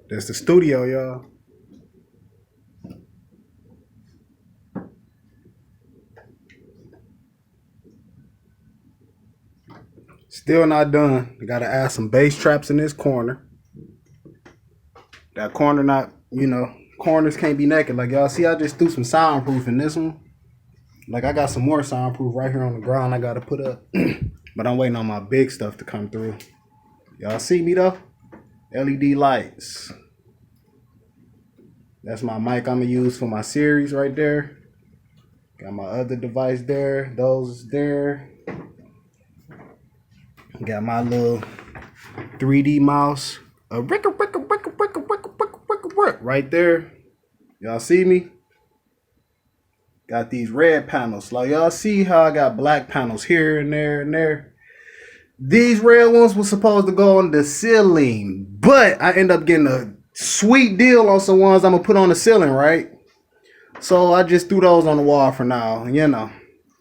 That's the studio, y'all. Still not done. Gotta add some bass traps in this corner. That corner not, corners can't be naked. Like y'all see, I just threw some soundproof in this one. Like I got some more soundproof right here on the ground I gotta put up. But I'm waiting on my big stuff to come through. Y'all see me though? LED lights. That's my mic I'm gonna use for my series right there. Got my other device there. Those there. Got my little 3D mouse. Right there. Y'all see me? Got these red panels. Like y'all see how I got black panels here and there and there. These red ones were supposed to go on the ceiling, but I end up getting a sweet deal on some ones I'm gonna put on the ceiling, right? So I just threw those on the wall for now.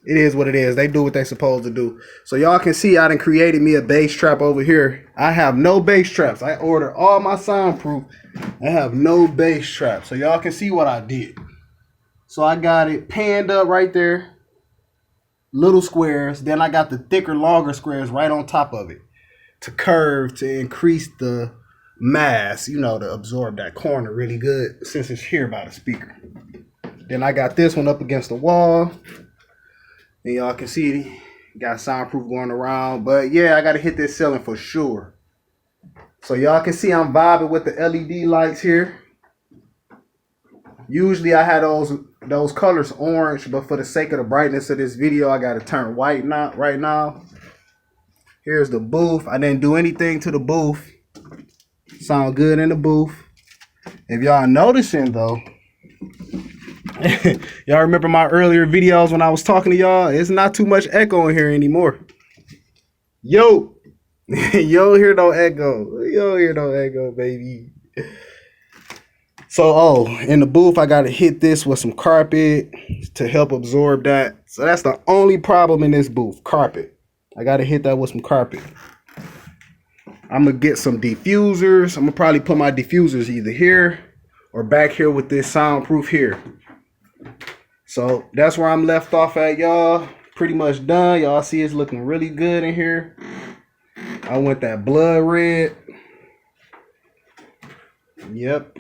It is what it is. They do what they supposed to do. So y'all can see I done created me a bass trap over here. I have no bass traps. I ordered all my soundproof. I have no bass traps. So y'all can see what I did. So I got it panned up right there. Little squares. Then I got the thicker, longer squares right on top of it to curve to increase the mass, to absorb that corner really good since it's here by the speaker. Then I got this one up against the wall. And y'all can see got soundproof going around. But yeah, I got to hit this ceiling for sure. So y'all can see I'm vibing with the LED lights here. Usually I had those colors orange, but for the sake of the brightness of this video, I got to turn white right now. Here's the booth. I didn't do anything to the booth. Sound good in the booth. If y'all noticing though, y'all remember my earlier videos when I was talking to y'all? It's not too much echo in here anymore. Yo, you don't hear no echo. You don't hear no echo, baby. So, in the booth, I got to hit this with some carpet to help absorb that. So that's the only problem in this booth, carpet. I got to hit that with some carpet. I'm going to get some diffusers. I'm going to probably put my diffusers either here or back here with this soundproof here. So that's where I'm left off at, y'all. Pretty much done. Y'all see it's looking really good in here. I went that blood red. Yep.